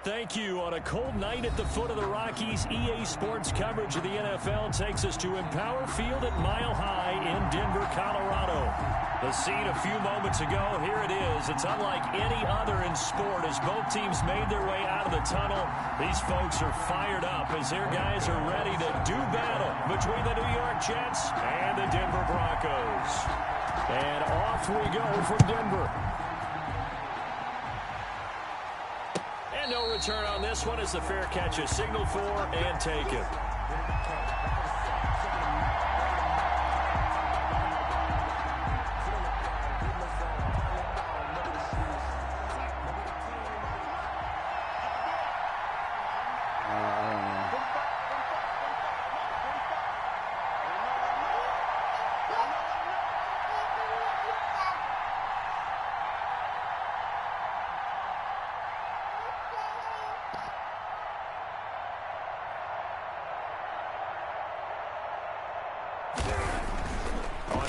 thank you. On a cold night at the foot of the Rockies, EA Sports coverage of the NFL takes us to Empower Field at Mile High in Denver, Colorado. The scene a few moments ago, here it is. It's unlike any other in sport as both teams made their way out of the tunnel. These folks are fired up as their guys are ready to do battle between the New York Jets and the Denver Broncos. And off we go from Denver. And no return on this one as the fair catch is signaled for and taken.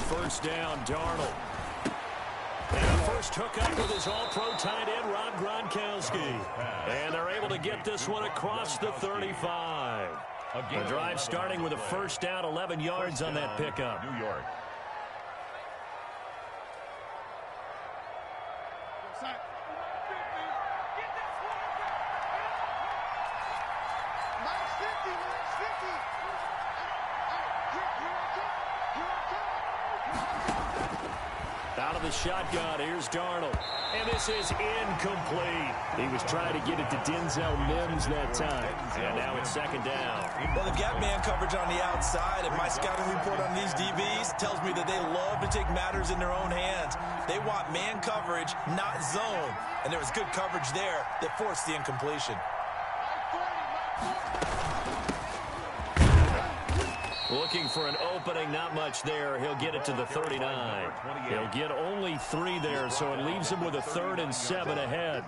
First down, Darnold. And a first hookup with his all-pro tight end, Rob Gronkowski. And they're able to get this one across the 35. The drive starting with a first down, 11 yards on that pickup. New York. Out of the shotgun, here's Darnold. And this is incomplete. He was trying to get it to Denzel Mims that time. And now it's second down. Well, they've got man coverage on the outside, and my scouting report on these DBs tells me that they love to take matters in their own hands. They want man coverage, not zone. And there was good coverage there that forced the incompletion. Looking for an opening, not much there. He'll get it to the 39. He'll get only 3 there, so it leaves him with a 3rd and 7 ahead.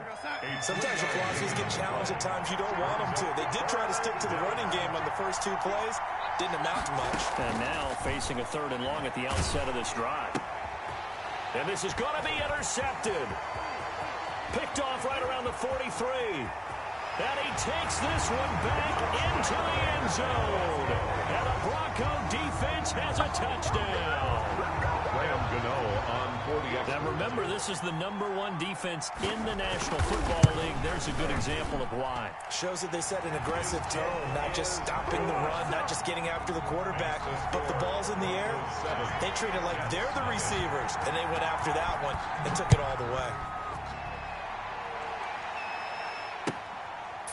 Sometimes your philosophies get challenged at times you don't want them to. They did try to stick to the running game on the first 2 plays. Didn't amount to much. And now facing a 3rd and long at the outset of this drive. And this is going to be intercepted. Picked off right around the 43. And he takes this one back into the end zone. And the Bronco defense has a touchdown. Graham Gano on 40. Now remember, this is the #1 defense in the National Football League. There's a good example of why. Shows that they set an aggressive tone, not just stopping the run, not just getting after the quarterback, but the ball's in the air. They treat it like they're the receivers, and they went after that one and took it all the way.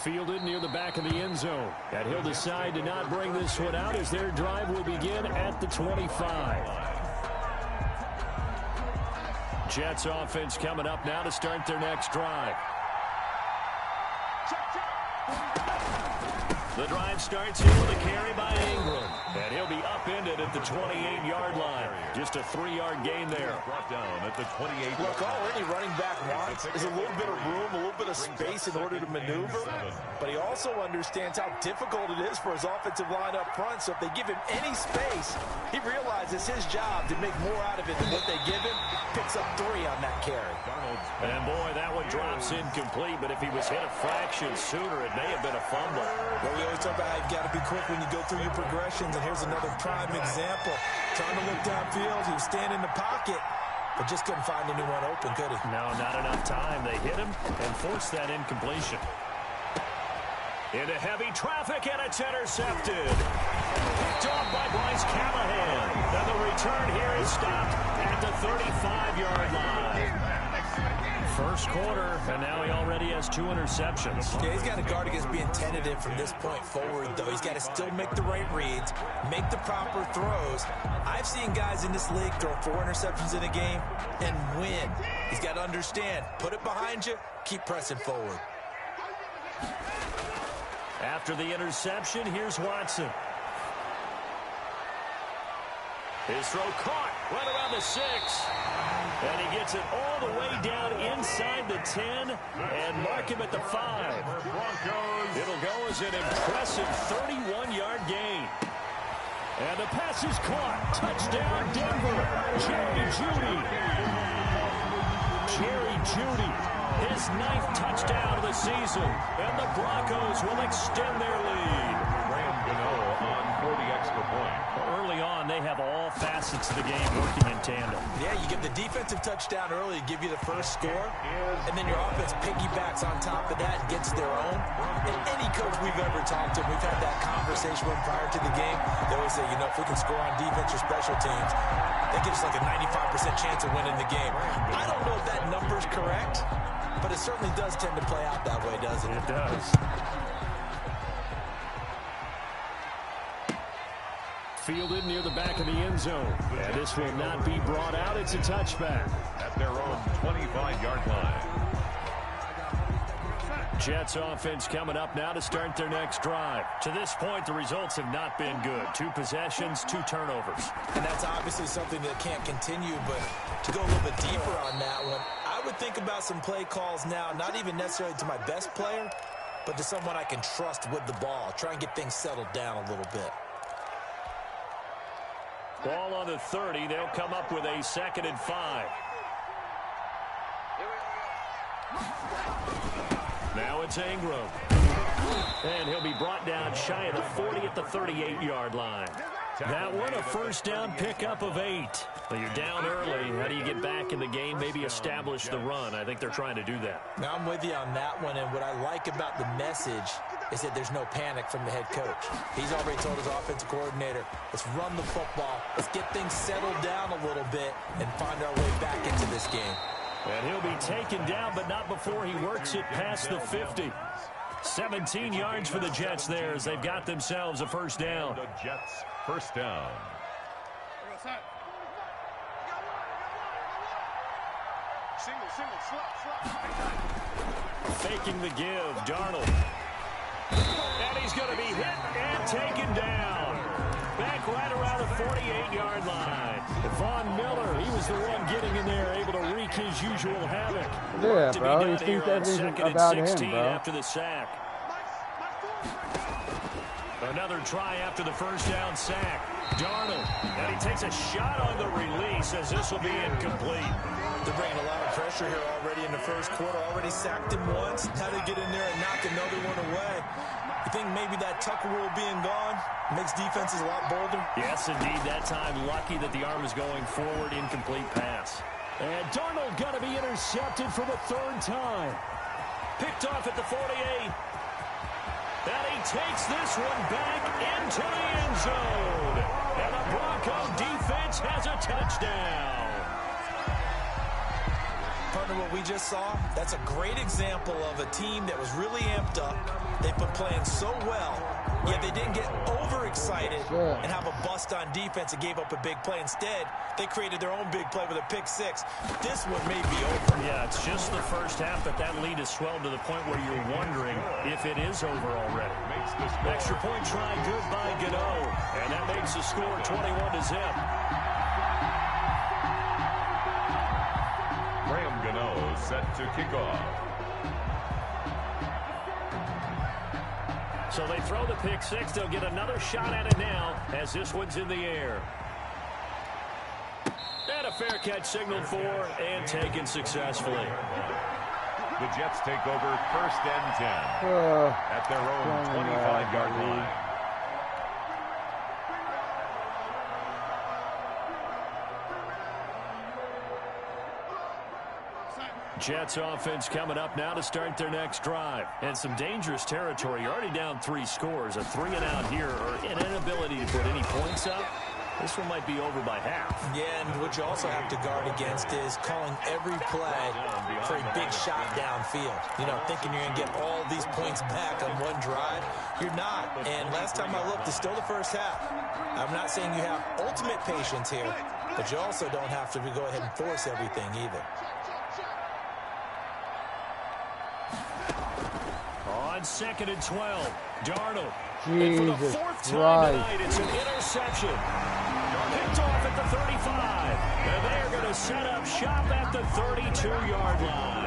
Fielded near the back of the end zone. And he'll decide to not bring this one out as their drive will begin at the 25. Jets offense coming up now to start their next drive. The drive starts here with a carry by Ingram. And he'll be upended at the 28-yard line. Just a 3-yard gain there. Brought down at the 28. Look, all any running back wants is a little bit of room, a little bit of space in order to maneuver. But he also understands how difficult it is for his offensive line up front. So if they give him any space, he realizes his job to make more out of it than what they give him. Picks up 3 on that carry. And boy, that one drops incomplete. But if he was hit a fraction sooner, it may have been a fumble. Well, we always talk about how you've got to be quick when you go through your progressions, and here's another prime example. Trying to look downfield, he was standing in the pocket, but just couldn't find anyone open, could he? No, not enough time. They hit him and forced that incompletion. Into heavy traffic, and it's intercepted. Picked off by Bryce Callahan. Then the return here is stopped at the 35-yard line. First quarter, and now he already has 2 interceptions. Yeah, he's got to guard against being tentative from this point forward, though. He's got to still make the right reads, make the proper throws. I've seen guys in this league throw 4 interceptions in a game and win. He's got to understand, put it behind you, keep pressing forward. After the interception, here's Watson. His throw caught right around the 6. And he gets it all the way down inside the 10 and mark him at the 5. It'll go as an impressive 31-yard gain. And the pass is caught. Touchdown, Denver. Jerry Jeudy. His 9th touchdown of the season, and the Broncos will extend their lead. Graham Gano on for the extra point. Early on, they have all facets of the game working in tandem. Yeah, you get the defensive touchdown early, give you the first score, and then your offense piggybacks on top of that and gets their own. And any coach we've ever talked to, we've had that conversation with prior to the game. They always say, you know, if we can score on defense or special teams, that gives us like a 95% chance of winning the game. I don't know if that number's correct, but it certainly does tend to play out that way, doesn't it? It does. Fielded near the back of the end zone. And this will not be brought out. It's a touchback. At their own 25-yard line. Jets offense coming up now to start their next drive. To this point, the results have not been good. 2 possessions, 2 turnovers. And that's obviously something that can't continue, but to go a little bit deeper on that one, I would think about some play calls now, not even necessarily to my best player, but to someone I can trust with the ball. Try and get things settled down a little bit. Ball on the 30. They'll come up with a 2nd and 5. Now it's Ingram. And he'll be brought down shy of the 40 at the 38-yard line. That one, a first down pickup of 8. Well, you're down early. How do you get back in the game? Maybe establish the run. I think they're trying to do that. Now, I'm with you on that one, and what I like about the message is that there's no panic from the head coach. He's already told his offensive coordinator, let's run the football, let's get things settled down a little bit and find our way back into this game. And he'll be taken down, but not before he works it past the 50. 17 yards for the Jets there as they've got themselves a first down. The Jets first down. Faking the give, Darnold. And he's going to be hit and taken down. Back right around the 48-yard line. Von Miller, he was the one getting in there, able to wreak his usual havoc. Yeah, to bro. be He done here thinks on everything's 2nd and about 16 him, bro. after the sack. Another try after the first down sack. Darnold, and he takes a shot on the release as this will be incomplete. They're bringing a lot of pressure here already in the first quarter. Already sacked him once. How to get in there and knock another one away. You think maybe that Tucker rule being gone makes defenses a lot bolder? Yes, indeed. That time, lucky that the arm is going forward. Incomplete pass. And Darnold got to be intercepted for the 3rd time. Picked off at the 48. And he takes this one back into the end zone. And the Bronco defense has a touchdown. Partner, what we just saw, that's a great example of a team that was really amped up. They've been playing so well, yet they didn't get overexcited and have a bust on defense and gave up a big play. Instead, they created their own big play with a pick-6. This one may be over. Yeah, it's just the first half, but that lead has swelled to the point where you're wondering if it is over already. Extra point try, good by Gano. And that makes the score 21-0. Graham Gano set to kick off. So they throw the pick-6. They'll get another shot at it now as this one's in the air. And a fair catch signaled for and taken successfully. The Jets take over 1st and 10 at their own 25-yard line. Jets offense coming up now to start their next drive. And some dangerous territory. You're already down 3 scores. A 3-and-out here or an inability to put any points up. This one might be over by half. Yeah, and what you also have to guard against is calling every play for a big shot downfield. You know, thinking you're going to get all these points back on one drive. You're not. And last time I looked, it's still the first half. I'm not saying you have ultimate patience here, but you also don't have to go ahead and force everything either. On 2nd and 12, Darnold. Jesus and for the 4th time Christ. tonight, it's an interception. Picked off at the 35. And they're going to set up shop at the 32-yard line.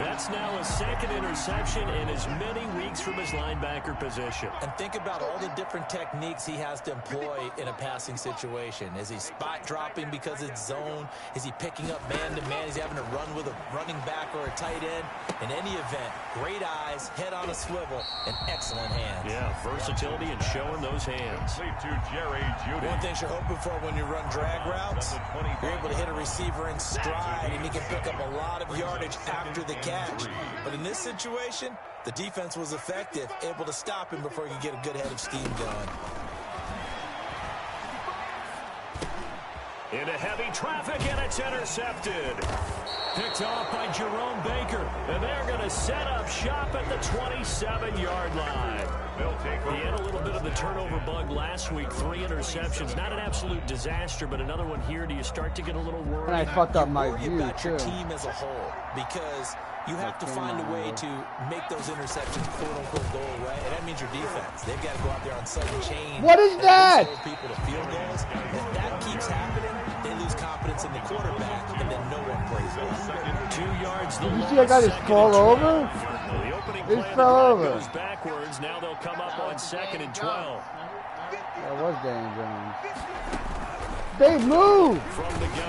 That's now a second interception in as many weeks from his linebacker position. And think about all the different techniques he has to employ in a passing situation. Is he spot dropping because it's zone? Is he picking up man-to-man? Is he having to run with a running back or a tight end? In any event, great eyes, head on a swivel, and excellent hands. Yeah, versatility and showing those hands. One thing you're hoping for when you run drag routes, you're able to hit a receiver in stride, and he can pick up a lot of yardage after the catch. But in this situation, the defense was effective, able to stop him before he could get a good head of steam going. Into heavy traffic, and it's intercepted. Picked off by Jerome Baker, and they're going to set up shop at the 27-yard line. He had a little bit of the turnover bug last week, 3 interceptions. Not an absolute disaster, but another one here. Do you start to get a little worried? And I fucked up my view, about too. Your team as a whole, because you have to find a way to make those interceptions quote-unquote go away, and that means your defense. They've got to go out there on sudden change. What is that? People to field goals. If that keeps happening, they lose confidence in the quarterback, and then no one plays well. 2 yards. Did you see that guy just fall over? The opening He play fell over. goes backwards. Now they'll come up on 2nd and 12. That was Daniel Jones. They moved!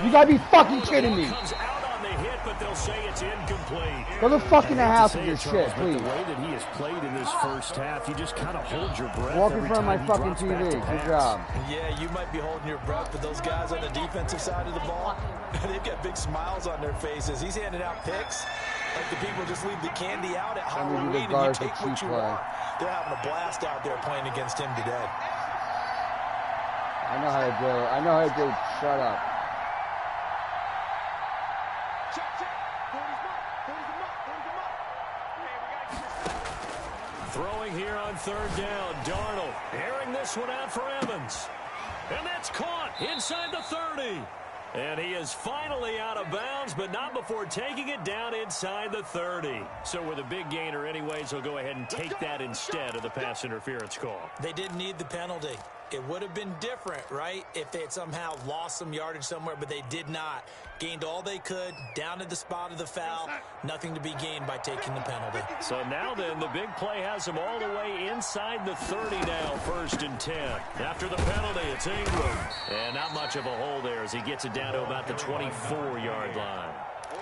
You gotta be fucking kidding me. Comes out on the hit, but they'll say it's incomplete. Go the fuck in the house with this shit, But please. the way that he has played in this first half, you just kind of hold your breath. Walk in every front of my time he fucking drops back TV. to Good pass. job. Yeah, you might be holding your breath, but those guys on the defensive side of the ball, they've got big smiles on their faces. He's handing out picks like the people just leave the candy out at Halloween and you take what you want. They're having a blast out there playing against him today. I know how to do it. I know how to do it. Shut up. Throwing here on 3rd down. Darnold airing this one out for Evans. And that's caught inside the 30. And he is finally out of bounds, but not before taking it down inside the 30. So with a big gainer anyways, they'll go ahead and take that instead of the pass interference call. They didn't need the penalty. It would have been different, right, if they had somehow lost some yardage somewhere, but they did not. Gained all they could, down at the spot of the foul. Nothing to be gained by taking the penalty. So now then, the big play has them all the way inside the 30 now, 1st and 10. After the penalty, it's Ingram. And not much of a hole there as he gets it down to about the 24-yard line.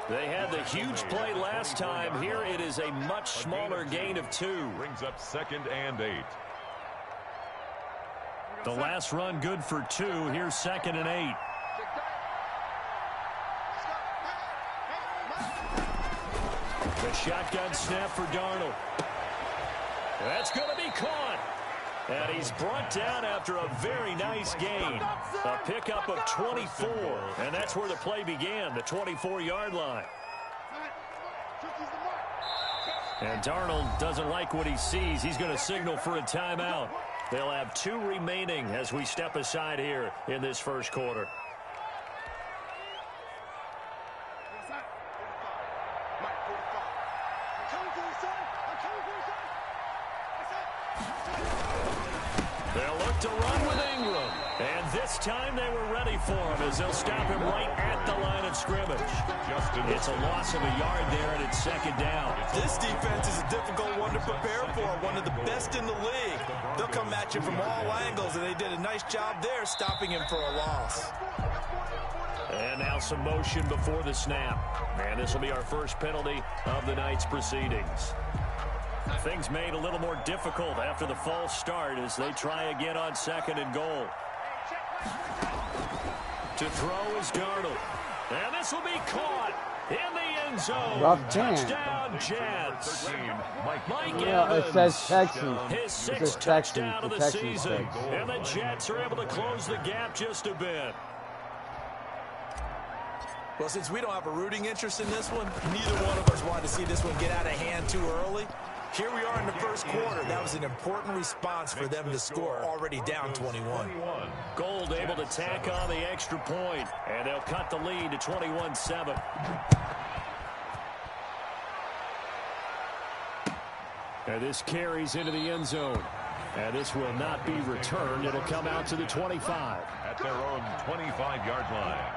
They had the huge play last time. Here it is a much smaller gain of 2. Brings up 2nd and 8. The last run good for 2. Here's 2nd and 8. The shotgun snap for Darnold. That's going to be caught. And he's brought down after a very nice gain. A pickup of 24. And that's where the play began, the 24-yard line. And Darnold doesn't like what he sees. He's going to signal for a timeout. They'll have 2 remaining as we step aside here in this first quarter. They'll look to run with Ingram. And this time they were ready for him as they'll stop him right at the line of scrimmage. It's a loss of a yard there, and it's 2nd down. This defense is a difficult one to prepare for, one of the best in the league. They'll come at you from all angles, and they did a nice job there stopping him for a loss. And now some motion before the snap. And this will be our first penalty of the night's proceedings. Things made a little more difficult after the false start as they try again on 2nd and goal. To throw is Darnold. And this will be caught in the end zone. Rough touchdown, Jets. Mike Yeah, Evans. it says Texans. His 6th Texans, touchdown of the the Texans season. pick. And the Jets are able to close the gap just a bit. Well, since we don't have a rooting interest in this one, neither one of us wanted to see this one get out of hand too early. Here we are in the first quarter. That was an important response for them to score, already down 21. Gold able to tack on the extra point, and they'll cut the lead to 21-7. And this carries into the end zone. And this will not be returned. It'll come out to the 25. At their own 25-yard line.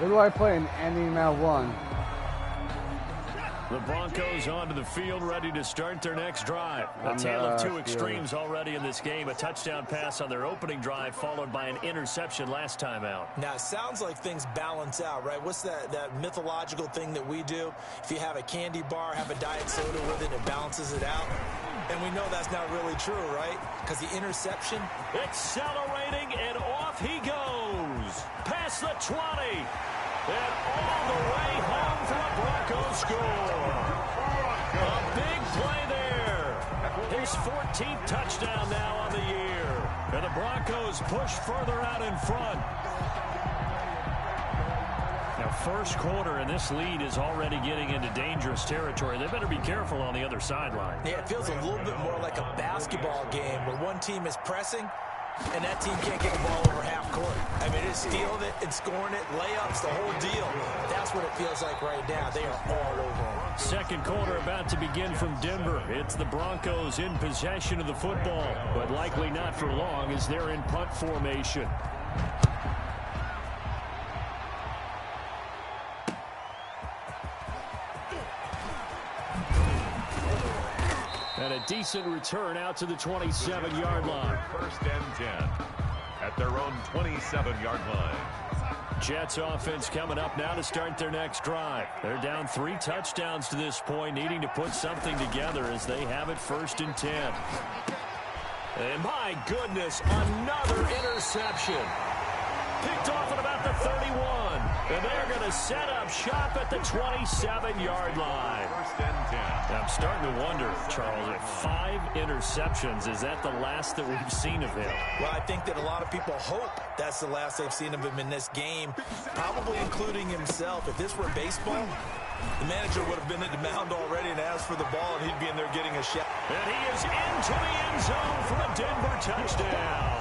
Who do I play in ending round 1? The Broncos onto the field, ready to start their next drive. A tale of two extremes already in this game. A touchdown pass on their opening drive, followed by an interception last time out. Now, it sounds like things balance out, right? What's that mythological thing that we do? If you have a candy bar, have a diet soda with it, it balances it out. And we know that's not really true, right? Because the interception... Accelerating, and off he goes. Past the 20. And all the way home for a Broncos score. A big play there. His 14th touchdown now on the year. And the Broncos push further out in front. Now, first quarter, and this lead is already getting into dangerous territory. They better be careful on the other sideline. Yeah, it feels a little bit more like a basketball game where one team is pressing and that team can't get the ball over half court. I mean, it's stealing it and scoring it, layups, the whole deal. That's what it feels like right now. They are all over them. Second quarter about to begin from Denver. It's the Broncos in possession of the football, but likely not for long as they're in punt formation. And a decent return out to the 27-yard line. First and 10 at their own 27-yard line. Jets offense coming up now to start their next drive. They're down 3 touchdowns to this point, needing to put something together as they have it first and 10. And my goodness, another interception. Picked off at about the 31. And they're going to set up shop at the 27-yard line. First and 10. I'm starting to wonder, Charles, if 5 interceptions, is that the last that we've seen of him? Well, I think that a lot of people hope that's the last they've seen of him in this game, probably including himself. If this were baseball, the manager would have been at the mound already and asked for the ball, and he'd be in there getting a shot. And he is into the end zone for a Denver touchdown.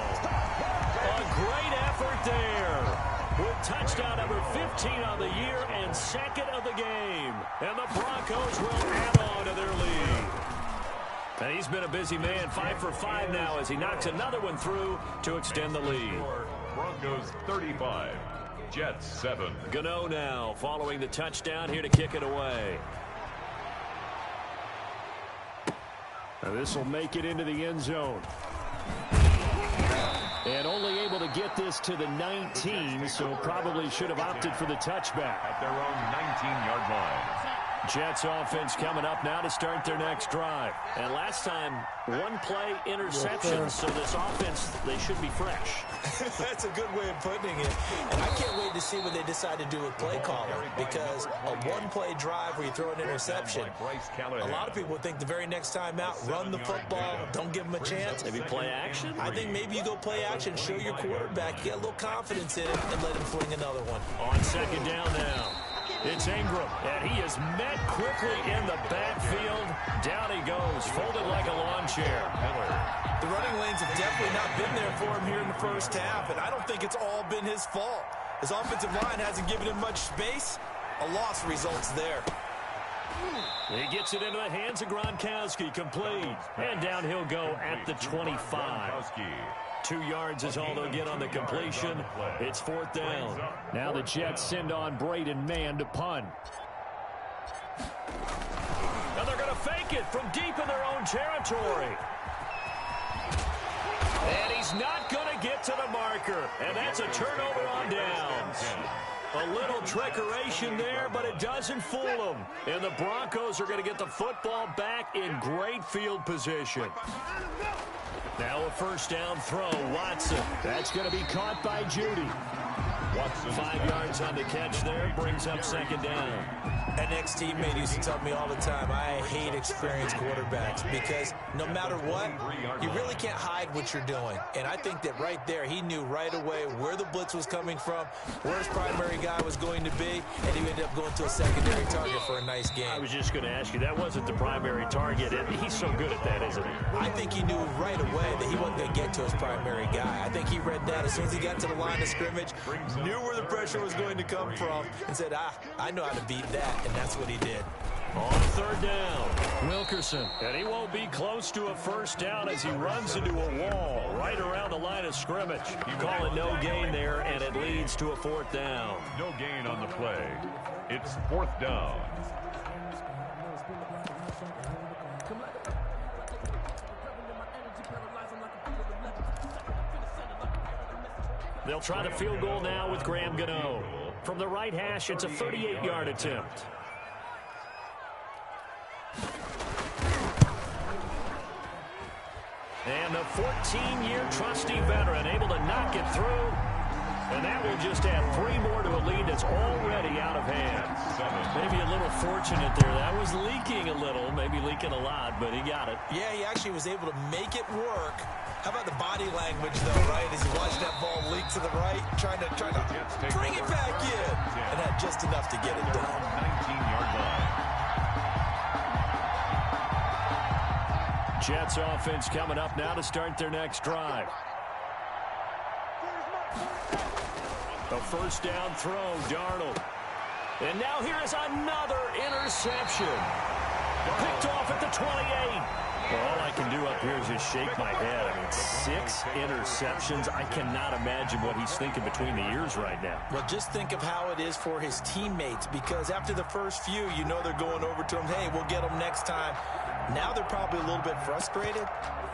A great effort there. With touchdown number 15 on the year and second of the game. And the Broncos will add on to their lead. And he's been a busy man, 5 for 5 now as he knocks another one through to extend the lead. Broncos 35, Jets 7. Gano now following the touchdown here to kick it away. Now this will make it into the end zone. And only able to get this to the 19, so probably should have opted for the touchback. At their own 19-yard line. Jets offense coming up now to start their next drive. And last time, 1-play interception, so this offense, they should be fresh. That's a good way of putting it. And I can't wait to see what they decide to do with play calling, because a 1-play drive where you throw an interception, a lot of people think the very next time out, run the football, don't give them a chance. Maybe play action? I think maybe you go play action, show your quarterback, get a little confidence in it, and let him fling another one. On second down now. It's Ingram, and he is met quickly in the backfield. Down he goes, folded like a lawn chair. The running lanes have definitely not been there for him here in the first half, and I don't think it's all been his fault. His offensive line hasn't given him much space. A loss results there. He gets it into the hands of Gronkowski, complete. And down he'll go at the 25. 2 yards is all they'll get on the completion. It's 4th down. Now the Jets send on Braden Mann to punt. And they're going to fake it from deep in their own territory. And he's not going to get to the marker. And that's a turnover on downs. A little trickeration there, but it doesn't fool them. And the Broncos are going to get the football back in great field position. Now a first down throw, Watson. That's going to be caught by Judy. Watson 5 yards on the catch there, brings up second down. An ex-teammate used to tell me all the time, I hate experienced quarterbacks because no matter what, you really can't hide what you're doing. And I think that right there, he knew right away where the blitz was coming from, where his primary guy was going to be, and he ended up going to a secondary target for a nice game. I was just going to ask you, that wasn't the primary target. He's so good at that, isn't he? I think he knew right away that he wasn't going to get to his primary guy. I think he read that as soon as he got to the line of scrimmage, knew where the pressure was going to come from, and said, I know how to beat that. And that's what he did. On third down, Wilkerson. And he won't be close to a first down as he runs into a wall right around the line of scrimmage. You call it no gain there, and it leads to a fourth down. No gain on the play. It's fourth down. They'll try the field goal now with Graham Gano. From the right hash, it's a 38-yard attempt. And the 14-year trusty veteran able to knock it through. And that will just add 3 more to a lead that's already out of hand. Maybe a little fortunate there. That was leaking a little, maybe leaking a lot, but he got it. Yeah, he actually was able to make it work. How about the body language, though, right? As he watched that ball leak to the right, trying to bring it back in. And had just enough to get it done. 19-yard line. Jets offense coming up now to start their next drive. A first down throw, Darnold. And now here is another interception. Picked off at the 28. Well, all I can do up here is just shake my head. I mean, 6 interceptions. I cannot imagine what he's thinking between the ears right now. Well, just think of how it is for his teammates, because after the first few, you know they're going over to him, hey, we'll get him next time. Now they're probably a little bit frustrated.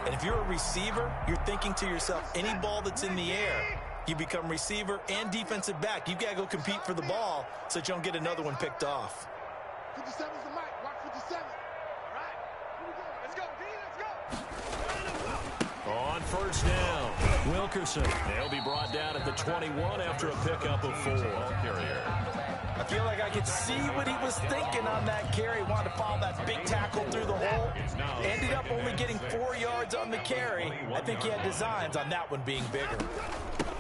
And if you're a receiver, you're thinking to yourself, any ball that's in the air, you become receiver and defensive back. You've got to go compete for the ball so that you don't get another one picked off. 57's the mic. Watch 57. Right. Here we go. Let's go, D. Let's go. On first down, Wilkerson. They'll be brought down at the 21 after a pickup of 4. I feel like I could see what he was thinking on that carry. Wanted to follow that big tackle through the hole. Ended up only getting 4 yards on the carry. I think he had designs on that one being bigger.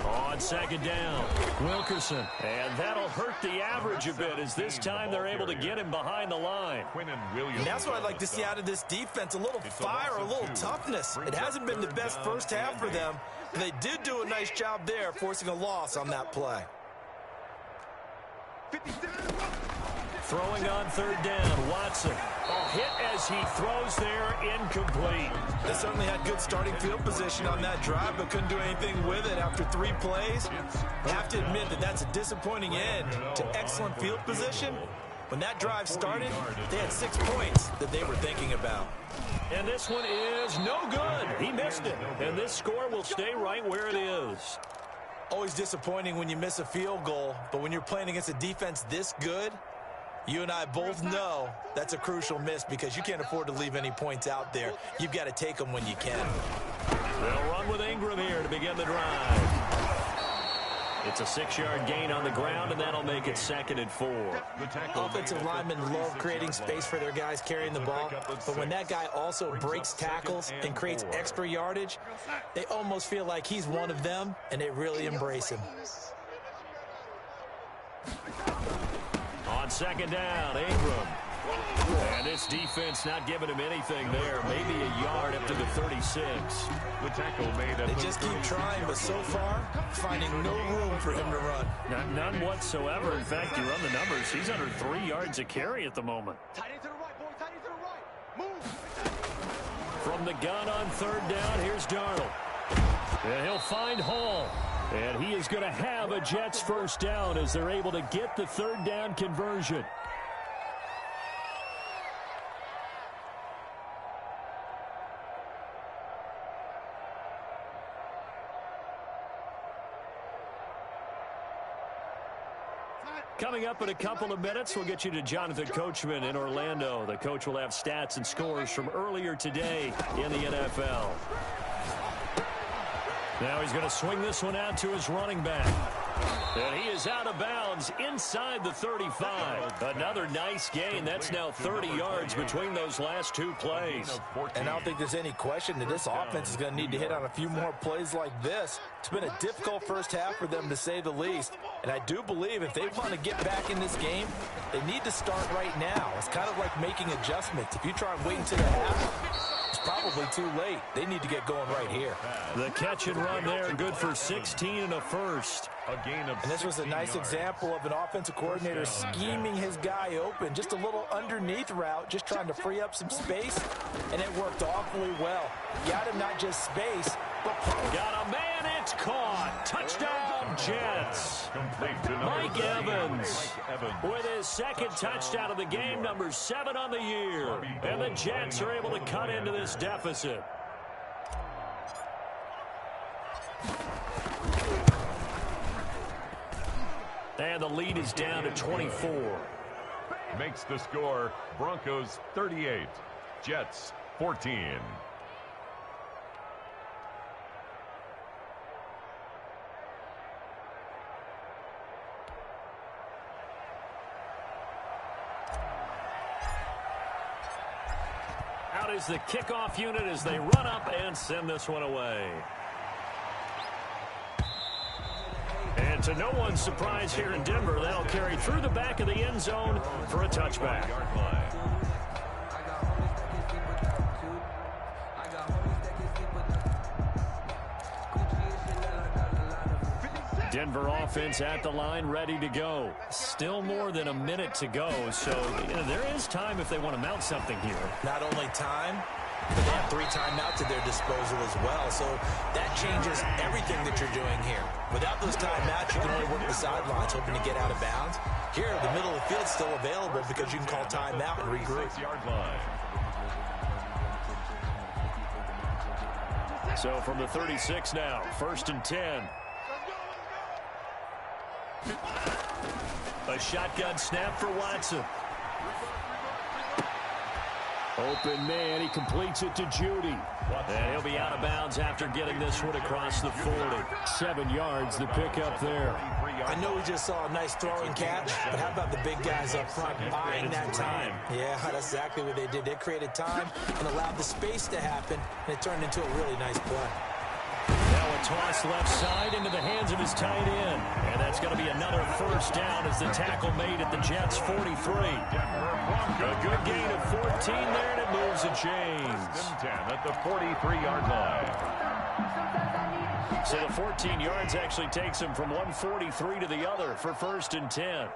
On second down, Wilkerson. And that'll hurt the average a bit as this time they're able to get him behind the line. And that's what I'd like to see out of this defense, a little fire, a little toughness. It hasn't been the best first half for them, but they did do a nice job there, forcing a loss on that play. Throwing on third down, Watson. A hit as he throws there, incomplete. They certainly had good starting field position on that drive, but couldn't do anything with it after 3 plays. I have to admit that that's a disappointing end to excellent field position. When that drive started, they had 6 points that they were thinking about. And this one is no good. He missed it. And this score will stay right where it is. Always disappointing when you miss a field goal, but when you're playing against a defense this good, you and I both know that's a crucial miss because you can't afford to leave any points out there. You've got to take them when you can. They'll run with Ingram here to begin the drive. It's a 6-yard gain on the ground, and that'll make it 2nd and 4. Offensive linemen love creating space for their guys carrying the ball, but when that guy also breaks tackles and creates extra yardage, they almost feel like he's one of them, and they really embrace him. On second down, Ingram. And this defense not giving him anything there. Maybe a yard up to the 36. The tackle made. They just keep trying, but so far, finding no room for him to run. None whatsoever. In fact, you run the numbers. He's under 3 yards a carry at the moment. Tight end to the right, boy. Tight end to the right. Move. From the gun on third down, here's Darnold. And he'll find Hall. And he is going to have a Jets first down as they're able to get the third down conversion. Coming up in a couple of minutes, we'll get you to Jonathan Coachman in Orlando. The coach will have stats and scores from earlier today in the NFL. Now he's going to swing this one out to his running back. And he is out of bounds inside the 35. Another nice gain. That's now 30 yards between those last 2 plays. And I don't think there's any question that this offense is going to need to hit on a few more plays like this. It's been a difficult first half for them, to say the least. And I do believe if they want to get back in this game, they need to start right now. It's kind of like making adjustments. If you try and wait until the half, it's probably too late. They need to get going right here. The catch and run there, good for 16 and a first. A gain of And this was a nice example of an offensive coordinator scheming his guy open. Just a little underneath route, just trying to free up some space, and it worked awfully well. Got him not just space, but got a man, it's caught. Touchdown, Jets. complete to Mike Evans with his second touchdown of the game, number 7 on the year. And the Jets are able to cut into this deficit. And the lead is down to 24. Makes the score Broncos 38, Jets 14. Out is the kickoff unit as they run up and send this one away. And to no one's surprise here in Denver, that'll carry through the back of the end zone for a touchback. Denver offense at the line, ready to go. Still more than a minute to go, so there is time if they want to mount something here. not only time, but they have 3 timeouts at their disposal as well. So that changes everything that you're doing here. Without those timeouts, you can only work the sidelines, hoping to get out of bounds. Here, the middle of the field's still available because you can call timeout and regroup. 6-yard line. So from the 36 now, 1st and 10. A shotgun snap for Watson. Open man, he completes it to Judy. And he'll be out of bounds after getting this one across the 40. 7 yards, the pickup there. I know we just saw a nice throwing catch, but how about the big guys up front buying that time? Yeah, that's exactly what they did. They created time and allowed the space to happen, and it turned into a really nice play. Now a toss left side into the hands of his tight end. And that's going to be another first down as the tackle made at the Jets' 43. A good gain of 14 there, and it moves the chains. 10 at the 43-yard line. So the 14 yards actually takes him from 143 to the other for 1st and 10.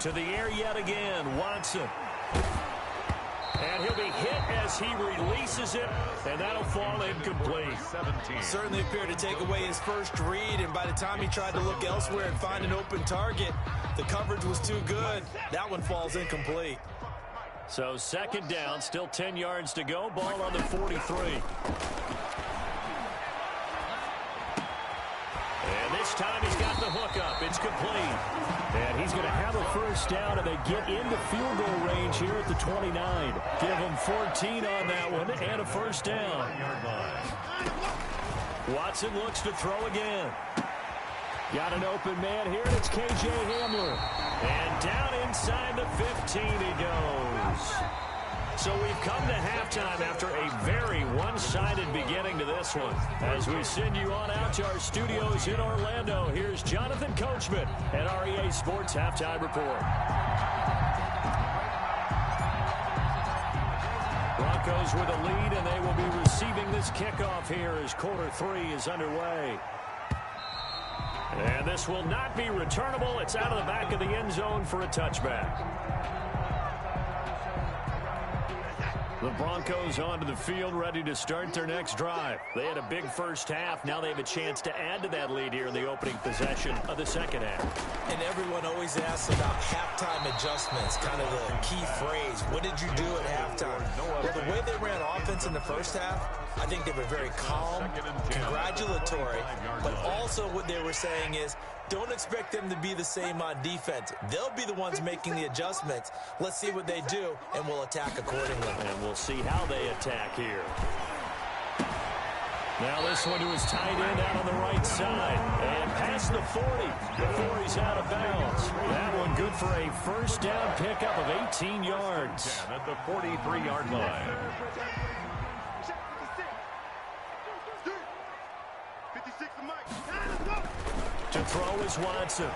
To the air yet again, Watson. And he'll be hit as he releases it, and that'll fall incomplete. 17. Certainly appeared to take away his first read, and by the time he tried to look elsewhere and find an open target, the coverage was too good. That one falls incomplete. So 2nd down, still 10 yards to go, ball on the 43. And this time he's got the hook up. It's complete. And he's going to have a first down, and they get into field goal range here at the 29. Give him 14 on that one and a first down. Watson looks to throw again. Got an open man here, and it's K.J. Hamler. And down inside the 15 he goes. So we've come to halftime after a very one-sided beginning to this one. As we send you on out to our studios in Orlando, here's Jonathan Coachman at REA Sports Halftime Report. Broncos with a lead, and they will be receiving this kickoff here as quarter 3 is underway. And this will not be returnable. It's out of the back of the end zone for a touchback. The Broncos onto the field, ready to start their next drive. They had a big first half. Now they have a chance to add to that lead here in the opening possession of the second half. And everyone always asks about halftime adjustments, kind of the key phrase. What did you do at halftime? Well, the way they ran offense in the first half, I think they were very calm, congratulatory, but also what they were saying is, don't expect them to be the same on defense. They'll be the ones making the adjustments. Let's see what they do, and we'll attack accordingly. And we'll see how they attack here. Now this one to his tight end out on the right side. And past the 40 before he's out of bounds. That one good for a first down pickup of 18 yards. 10 at the 43-yard line. 56 to Mike. To throw is Watson.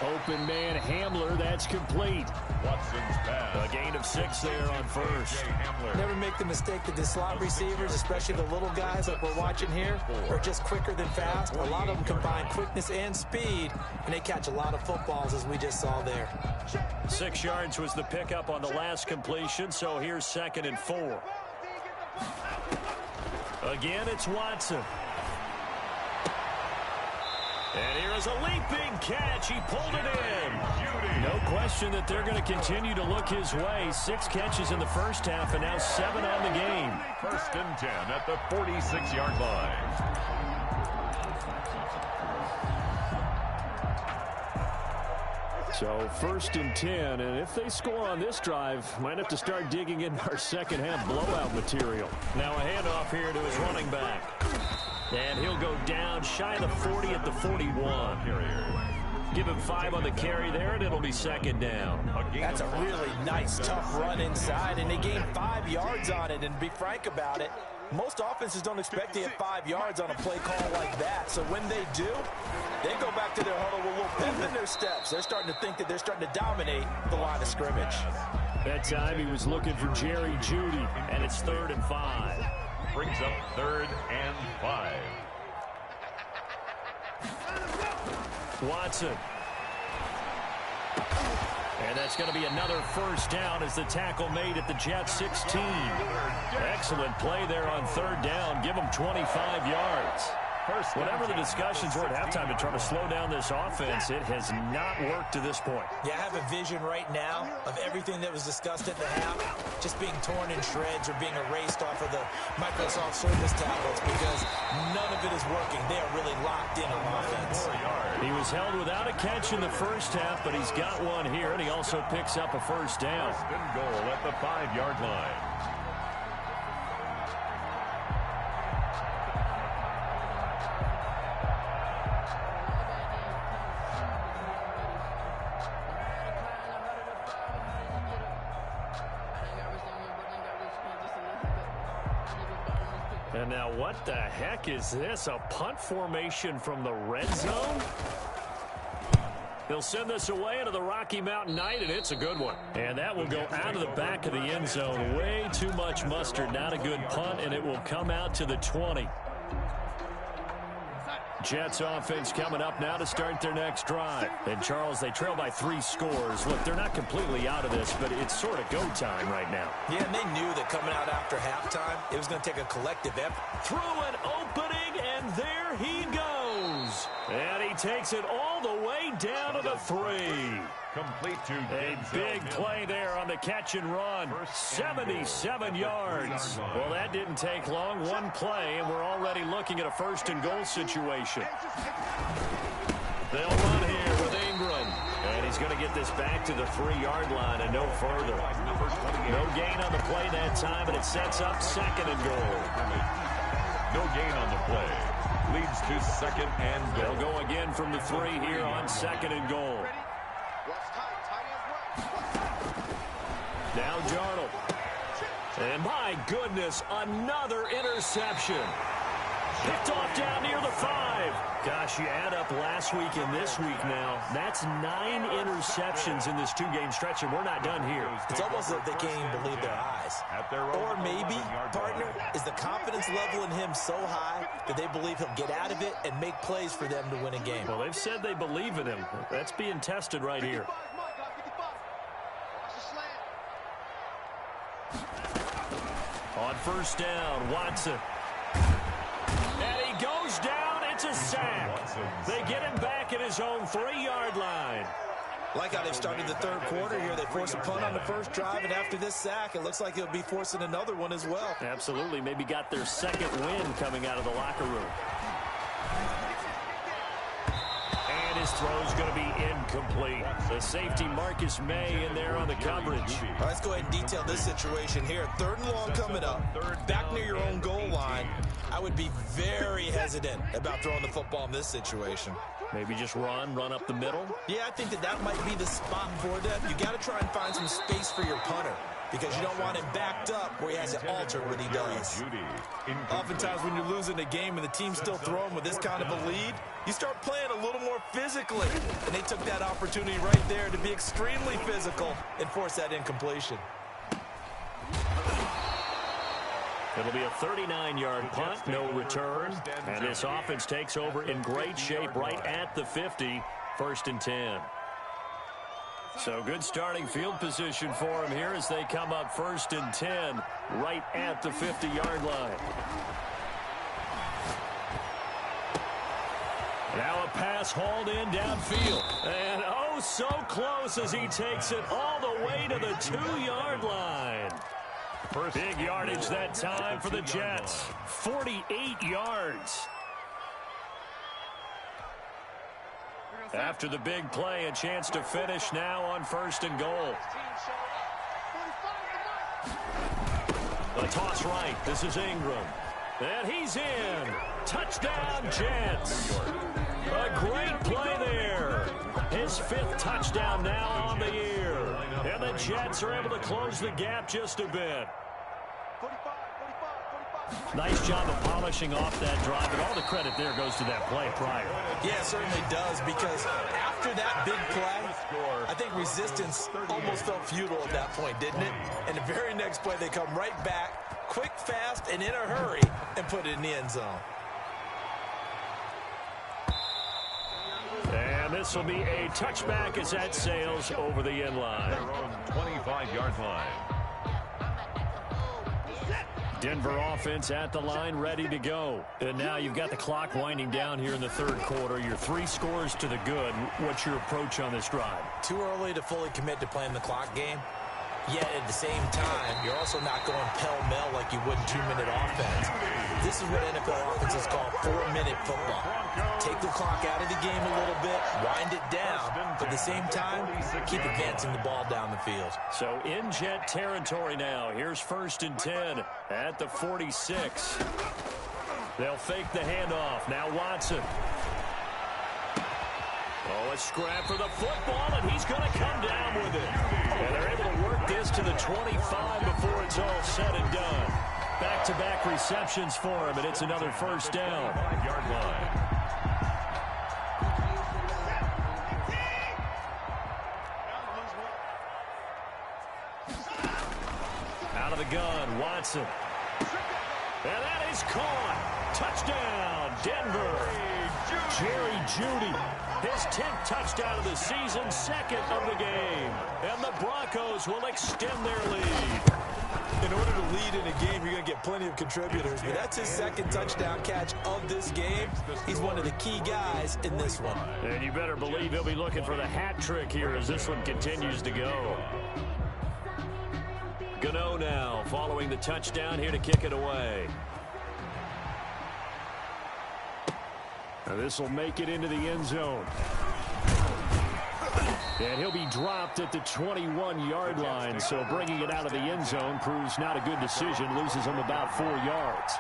Open man Hamler, that's complete. Watson's pass. A gain of 6 there on first. Never make the mistake that the slot receivers, especially the little guys like we're watching here, are just quicker than fast. A lot of them combine quickness and speed, and they catch a lot of footballs, as we just saw there. 6 yards was the pickup on the last completion, so here's 2nd and 4. Again, it's Watson. And here is a leaping catch. He pulled it in. No question that they're going to continue to look his way. 6 catches in the first half and now 7 on the game. 1st and 10 at the 46-yard line. So 1st and 10, and if they score on this drive, might have to start digging in our second half blowout material. Now a handoff here to his running back. And he'll go down shy of the 40 at the 41. Give him 5 on the carry there, and it'll be 2nd down. That's a really nice, tough run inside, and they gained 5 yards on it. And to be frank about it, most offenses don't expect to hit 5 yards on a play call like that. So when they do, they go back to their huddle with a little pep in their steps. They're starting to think that they're starting to dominate the line of scrimmage. That time he was looking for Jerry Jeudy, and it's 3rd and 5. Brings up 3rd and 5. Watson. And that's going to be another first down as the tackle made at the Jets 16. Excellent play there on 3rd down. Give them 25 yards. Whatever the discussions were at halftime to try to slow down this offense, it has not worked to this point. Yeah, I have a vision right now of everything that was discussed at the half just being torn in shreds or being erased off of the Microsoft Surface tablets because none of it is working. They are really locked in on offense. He was held without a catch in the first half, but he's got one here, and he also picks up a first down. 1st and goal at the 5-yard line. And now what the heck is this? A punt formation from the red zone? They'll send this away into the Rocky Mountain Night, and it's a good one. And that will go out of the back of the end zone. Way too much mustard. Not a good punt, and it will come out to the 20. Jets offense coming up now to start their next drive. And, Charles, they trail by 3 scores. Look, they're not completely out of this, but it's sort of go time right now. Yeah, and they knew that coming out after halftime, it was going to take a collective effort. Through an opening, and there he goes. And he takes it all the way down to the 3. Complete to a big play there on the catch and run. 77 yards. Well, that didn't take long. One play, and we're already looking at a 1st and goal situation. They'll run here with Ingram. And he's going to get this back to the 3-yard line and no further. No gain on the play that time, and it sets up 2nd and goal. No gain on the play. Leads to 2nd and goal. They'll go again from the 3 here on 2nd and goal. Now Darnold. And my goodness, another interception. Picked off down near the 5. Gosh, you add up last week and this week now. That's 9 interceptions in this 2-game stretch, and we're not done here. It's almost like they can't even believe their eyes. Or maybe, partner, is the confidence level in him so high that they believe he'll get out of it and make plays for them to win a game. Well, they've said they believe in him. That's being tested right here. On 1st down, Watson. And he goes down. It's a sack. They get him back at his own 3-yard line. Like how they've started the 3rd quarter here. They force a punt on the first drive, and after this sack, it looks like they'll be forcing another one as well. Absolutely. Maybe got their 2nd win coming out of the locker room. And his throw's going to be incomplete. The safety Marcus May in there on the coverage. All right, let's go ahead and detail this situation here. 3rd and long coming up. Back near your own goal line. I would be very hesitant about throwing the football in this situation. Maybe just run up the middle? Yeah, I think that might be the spot for them. You got to try and find some space for your punter. because you don't want him backed up where he has to alter what he does. Oftentimes when you're losing a game and the team's still throwing with this kind of a lead, you start playing a little more physically. And they took that opportunity right there to be extremely physical and force that incompletion. It'll be a 39-yard punt, no return. And this offense takes over in great shape right at the 50, 1st and 10. So good starting field position for him here as they come up 1st and 10 right at the 50-yard line. Now a pass hauled in downfield. And oh, so close as he takes it all the way to the 2-yard line. Big yardage that time for the Jets. 48 yards. After the big play, a chance to finish now on 1st and goal. The toss right. This is Ingram. And he's in. Touchdown, Jets. A great play there. His 5th touchdown now on the year. And the Jets are able to close the gap just a bit. Nice job of polishing off that drive, and all the credit there goes to that play prior. Yeah, it certainly does, because after that big play, I think resistance almost felt futile at that point, didn't it? And the very next play, they come right back, quick, fast, and in a hurry, and put it in the end zone. And this will be a touchback as that sails over the end line. Their own 25-yard line. Denver offense at the line, ready to go. And now you've got the clock winding down here in the 3rd quarter. Your 3 scores to the good. What's your approach on this drive? Too early to fully commit to playing the clock game. Yet at the same time, you're also not going pell-mell like you would in 2-minute offense. This is what NFL offenses call 4-minute football. Take the clock out of the game a little bit, wind it down, but at the same time, keep advancing the ball down the field. So in Jet territory now. Here's 1st and 10 at the 46. They'll fake the handoff. Now Watson. Oh, a scrap for the football, and he's going to come down with it. And they're able to work this to the 25 before it's all said and done. Back-to-back receptions for him, and it's another 1st down. 5-yard line. Out of the gun, Watson. And that is caught. Touchdown, Denver. Jerry Jeudy. His 10th touchdown of the season, 2nd of the game. And the Broncos will extend their lead. In order to lead in a game, you're going to get plenty of contributors, but that's his 2nd touchdown catch of this game. He's one of the key guys in this one. And you better believe he'll be looking for the hat trick here as this one continues to go. Gano now following the touchdown here to kick it away. This will make it into the end zone. And he'll be dropped at the 21-yard line, so bringing it out of the end zone proves not a good decision, loses him about 4 yards.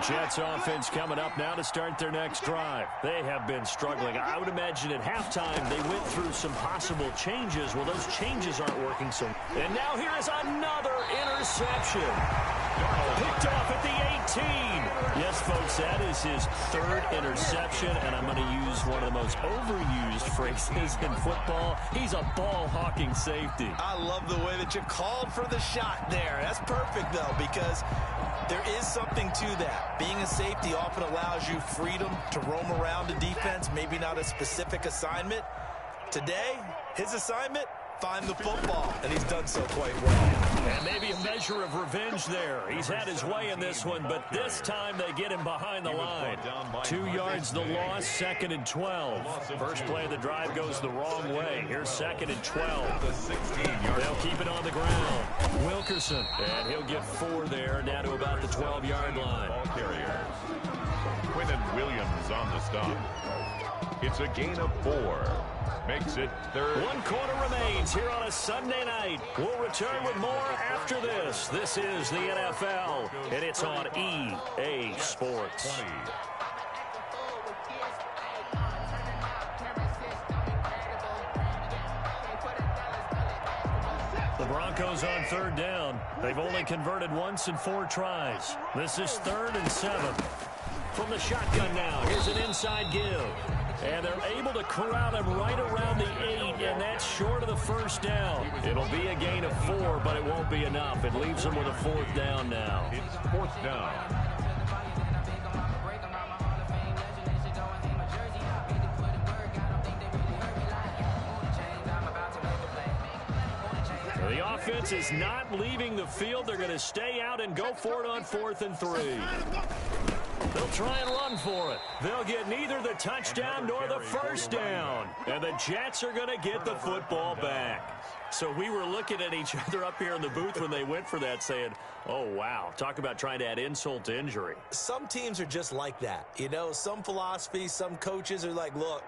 Jets offense coming up now to start their next drive. They have been struggling. I would imagine at halftime they went through some possible changes. Well, those changes aren't working. And now here is another interception. Picked off at the 18. Yes, folks, that is his 3rd interception, and I'm going to use one of the most overused phrases in football. He's a ball-hawking safety. I love the way that you called for the shot there. That's perfect, though, because there is something to that. Being a safety often allows you freedom to roam around the defense, maybe not a specific assignment. Today, his assignment, find the football, and he's done so quite well. And maybe a measure of revenge there. He's had his way in this one, but this time they get him behind the line. 2 yards the loss, 2nd and 12. First play of the drive goes the wrong way. Here's 2nd and 12. They'll keep it on the ground. Wilkerson, and he'll get 4 there, down to about the 12-yard line. Ball carrier. Quinnen Williams on the stop. It's a gain of 4. Makes it 3rd. 1 quarter remains here on a Sunday night. We'll return with more after this. This is the NFL, and it's on EA Sports. 20. The Broncos on third down. They've only converted once in 4 tries. This is 3rd and 7. From the shotgun now, here's an inside give. And they're able to corral him right around the 8, and that's short of the first down. It'll be a gain of 4, but it won't be enough. It leaves him with a 4th down now. It's 4th down. The offense is not leaving the field. They're going to stay out and go for it on 4th and 3. They'll try and run for it. They'll get neither the touchdown nor the first down. And the Jets are going to get the football back. So we were looking at each other up here in the booth when they went for that saying, oh, wow, talk about trying to add insult to injury. Some teams are just like that. You know, some philosophies, some coaches are like, look,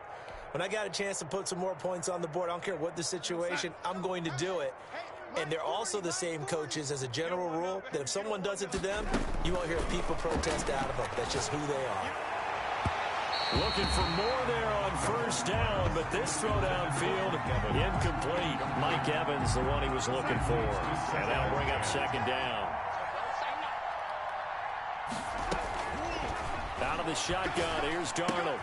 when I got a chance to put some more points on the board, I don't care what the situation, I'm going to do it. And they're also the same coaches as a general rule that if someone does it to them, you won't hear people protest out of them. That's just who they are. Looking for more there on first down, but this throw downfield incomplete. Mike Evans, the one he was looking for. And that'll bring up 2nd down. Out of the shotgun, here's Darnold.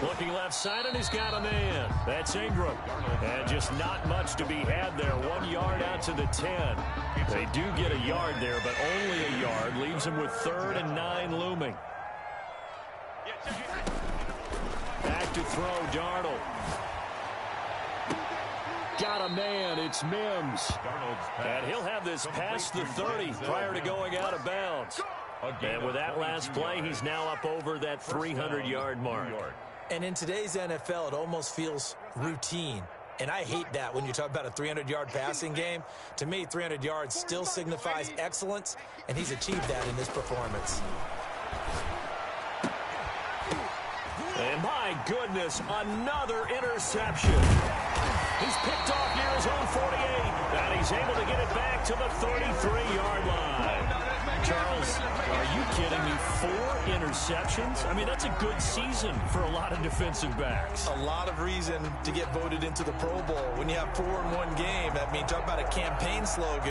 Looking left side, and he's got a man. That's Ingram. And just not much to be had there. 1 yard out to the 10. They do get a yard there, but only a yard. Leaves him with 3rd and 9 looming. Back to throw, Darnold. Got a man. It's Mims. And he'll have this past the 30 prior to going out of bounds. And with that last play, he's now up over that 300-yard mark. And in today's NFL, it almost feels routine. And I hate that when you talk about a 300-yard passing game. To me, 300 yards still signifies excellence, and he's achieved that in this performance. And my goodness, another interception. He's picked off near his own 48, and he's able to get it back to the 33-yard line. Charles, are you kidding me? 4 interceptions? I mean, that's a good season for a lot of defensive backs. A lot of reason to get voted into the Pro Bowl. When you have 4 in one game, I mean, talk about a campaign slogan.